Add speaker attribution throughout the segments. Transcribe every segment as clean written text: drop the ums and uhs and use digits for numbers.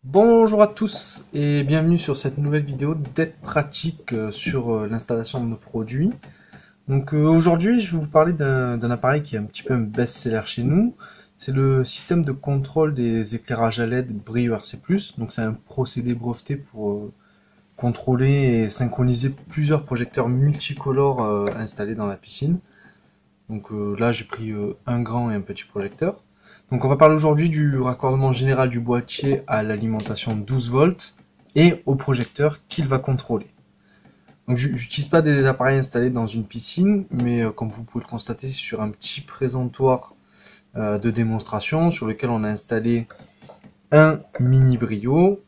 Speaker 1: Bonjour à tous et bienvenue sur cette nouvelle vidéo d'aide pratique sur l'installation de nos produits. Aujourd'hui je vais vous parler d'un appareil qui est un petit peu un best-seller chez nous. C'est le système de contrôle des éclairages à LED Brio RC+. Donc c'est un procédé breveté pour contrôler et synchroniser plusieurs projecteurs multicolores installés dans la piscine. Là j'ai pris un grand et un petit projecteur. Donc on va parler aujourd'hui du raccordement général du boîtier à l'alimentation 12 volts et au projecteur qu'il va contrôler. Donc j'utilise pas des appareils installés dans une piscine, mais comme vous pouvez le constater, c'est sur un petit présentoir de démonstration sur lequel on a installé un mini Brio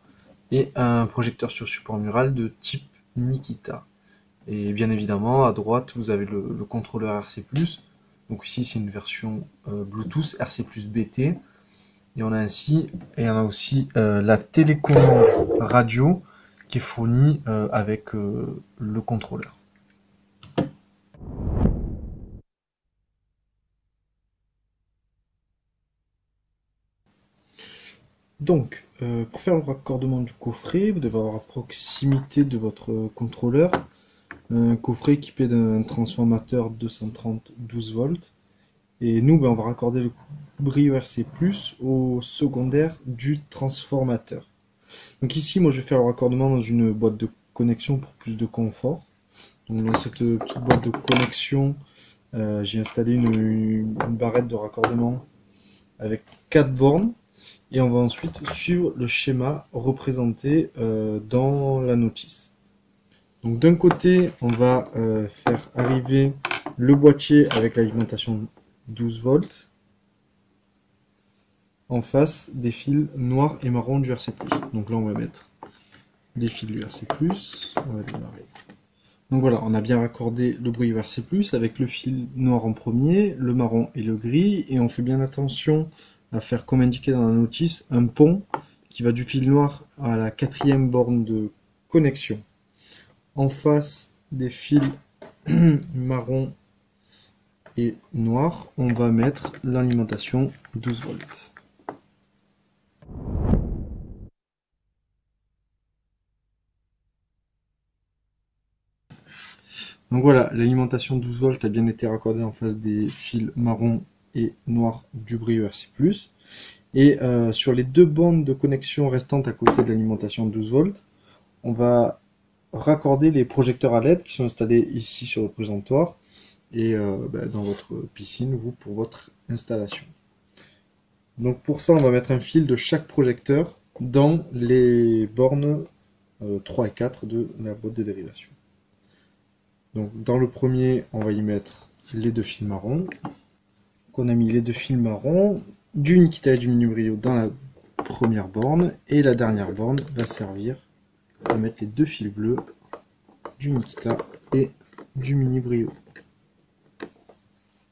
Speaker 1: et un projecteur sur support mural de type Nikita. Et bien évidemment, à droite, vous avez le contrôleur RC+. Donc ici, c'est une version Bluetooth RC+ BT. Et on a aussi la télécommande radio qui est fournie avec le contrôleur.
Speaker 2: Pour faire le raccordement du coffret, vous devez avoir à proximité de votre contrôleur un coffret équipé d'un transformateur 230 12 volts. Et nous, on va raccorder le Brio RC+ au secondaire du transformateur. Donc ici, moi, je vais faire le raccordement dans une boîte de connexion pour plus de confort. Donc dans cette petite boîte de connexion, j'ai installé une barrette de raccordement avec 4 bornes. Et on va ensuite suivre le schéma représenté dans la notice. Donc d'un côté, on va faire arriver le boîtier avec l'alimentation 12 volts en face des fils noirs et marron du RC+. Donc là, on va mettre les fils du RC+. On va démarrer. Donc voilà, on a bien raccordé le Brio RC+, avec le fil noir en premier, le marron et le gris, et on fait bien attention à faire, comme indiqué dans la notice, un pont qui va du fil noir à la 4e borne de connexion. En face des fils marron et noir, on va mettre l'alimentation 12 volts. Donc voilà, l'alimentation 12 volts a bien été raccordée en face des fils marron et noir du Brio RC+. Et sur les deux bandes de connexion restantes à côté de l'alimentation 12 volts, on va raccorder les projecteurs à LED qui sont installés ici sur le présentoir et dans votre piscine, vous, pour votre installation. Donc pour ça, on va mettre un fil de chaque projecteur dans les bornes 3 et 4 de la boîte de dérivation. Donc dans le premier, on va y mettre les deux fils marrons. Donc on a mis les deux fils marrons, du Nikita et du Mini Brio dans la première borne, et la dernière borne va servir à mettre les deux fils bleus du Nikita et du Mini Brio.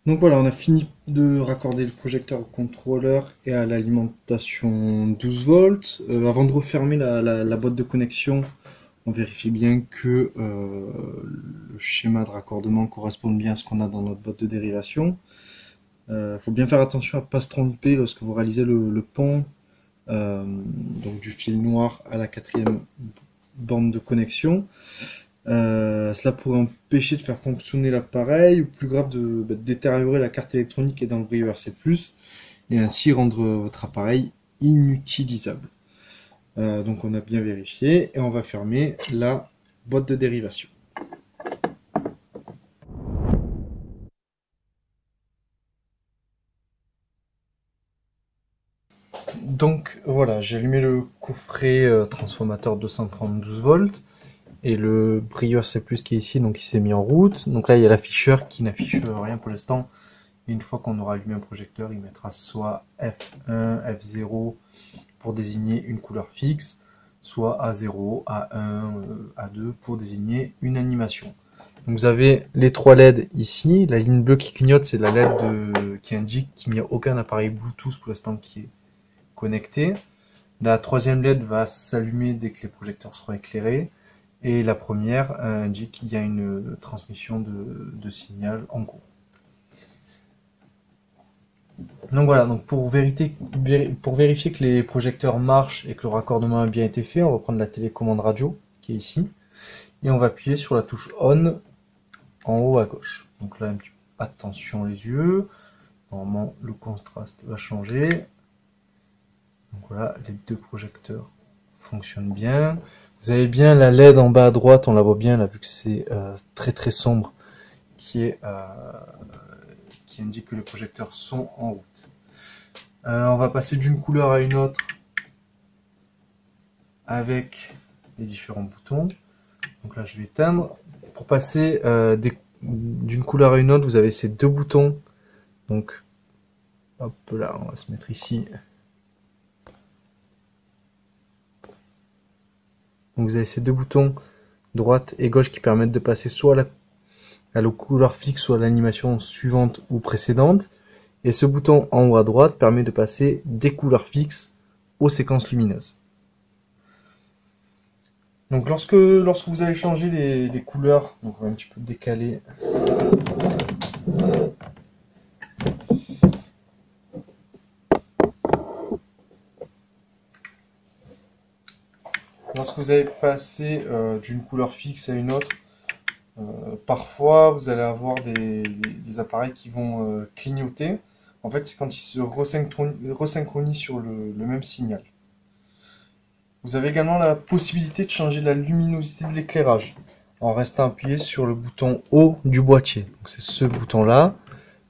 Speaker 2: Donc voilà, on a fini de raccorder le projecteur au contrôleur et à l'alimentation 12 volts. Avant de refermer la boîte de connexion, on vérifie bien que le schéma de raccordement corresponde bien à ce qu'on a dans notre boîte de dérivation. Faut bien faire attention à ne pas se tromper lorsque vous réalisez le pont donc du fil noir à la 4e borne de connexion. Cela pourrait empêcher de faire fonctionner l'appareil, ou plus grave de détériorer la carte électronique qui est dans le Brio RC+, et ainsi rendre votre appareil inutilisable. Donc on a bien vérifié, et on va fermer la boîte de dérivation.
Speaker 1: Donc voilà, j'ai allumé le coffret transformateur 232 volts et le Brio RC+ qui est ici, donc il s'est mis en route. Donc là il y a l'afficheur qui n'affiche rien pour l'instant. Et une fois qu'on aura allumé un projecteur, il mettra soit F1, F0 pour désigner une couleur fixe, soit A0, A1, A2 pour désigner une animation. Donc vous avez les trois LED ici. La ligne bleue qui clignote, c'est la LED qui indique qu'il n'y a aucun appareil Bluetooth pour l'instant qui est connecté. La troisième LED va s'allumer dès que les projecteurs seront éclairés. Et la première indique qu'il y a une transmission de signal en cours. Donc voilà, donc pour vérifier que les projecteurs marchent et que le raccordement a bien été fait, on va prendre la télécommande radio qui est ici et on va appuyer sur la touche on en haut à gauche. Donc là, attention les yeux, normalement le contraste va changer. Donc voilà, les deux projecteurs fonctionnent bien. Vous avez bien la LED en bas à droite, on la voit bien là vu que c'est très sombre, qui indique que les projecteurs sont en route. On va passer d'une couleur à une autre avec les différents boutons. Donc là je vais éteindre. Pour passer d'une couleur à une autre, vous avez ces deux boutons. Donc hop là, on va se mettre ici. Donc vous avez ces deux boutons droite et gauche qui permettent de passer soit à la couleur fixe, soit à l'animation suivante ou précédente. Et ce bouton en haut à droite permet de passer des couleurs fixes aux séquences lumineuses. Donc lorsque vous allez changer les couleurs, donc on va un petit peu décaler. Lorsque vous allez passer d'une couleur fixe à une autre, parfois vous allez avoir des appareils qui vont clignoter. En fait, c'est quand ils se resynchronisent sur le même signal. Vous avez également la possibilité de changer la luminosité de l'éclairage en restant appuyé sur le bouton haut du boîtier. C'est ce bouton-là.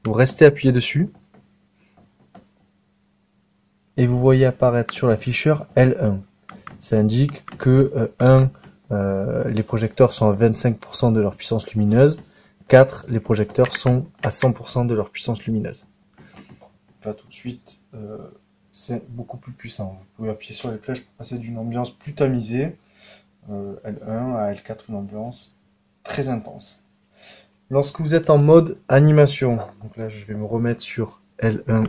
Speaker 1: Vous restez appuyé dessus et vous voyez apparaître sur l'afficheur L1. Ça indique que 1, les projecteurs sont à 25% de leur puissance lumineuse. 4, les projecteurs sont à 100% de leur puissance lumineuse. Là tout de suite, c'est beaucoup plus puissant. Vous pouvez appuyer sur les flèches pour passer d'une ambiance plus tamisée, L1 à L4, une ambiance très intense. Lorsque vous êtes en mode animation, donc là je vais me remettre sur L1.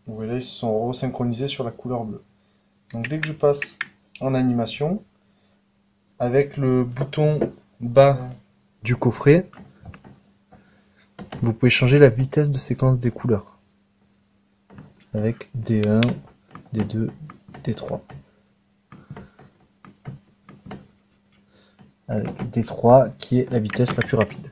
Speaker 1: Vous voyez, ils se sont resynchronisés sur la couleur bleue. Donc dès que je passe en animation, avec le bouton bas du coffret, vous pouvez changer la vitesse de séquence des couleurs. Avec D1, D2, D3. Avec D3 qui est la vitesse la plus rapide.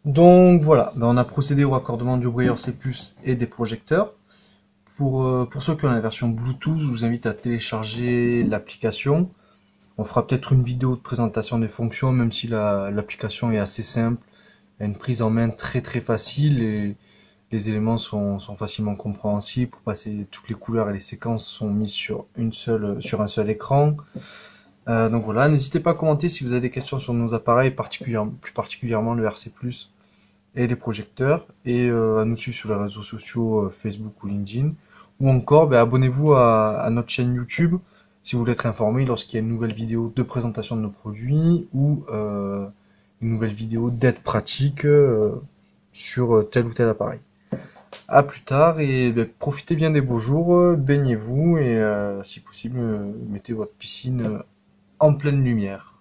Speaker 1: Donc voilà, on a procédé au raccordement du Brouilleur C++ et des projecteurs. Pour ceux qui ont la version Bluetooth, je vous invite à télécharger l'application. On fera peut-être une vidéo de présentation des fonctions, même si l'application est assez simple. Elle a une prise en main très facile et les éléments sont facilement compréhensibles. Pour passer toutes les couleurs et les séquences sont mises sur un seul écran. Donc voilà, n'hésitez pas à commenter si vous avez des questions sur nos appareils, plus particulièrement le RC+, et les projecteurs, et à nous suivre sur les réseaux sociaux Facebook ou LinkedIn, ou encore abonnez-vous à notre chaîne YouTube si vous voulez être informé lorsqu'il y a une nouvelle vidéo de présentation de nos produits ou une nouvelle vidéo d'aide pratique sur tel ou tel appareil. À plus tard et profitez bien des beaux jours, baignez-vous et si possible mettez votre piscine en pleine lumière.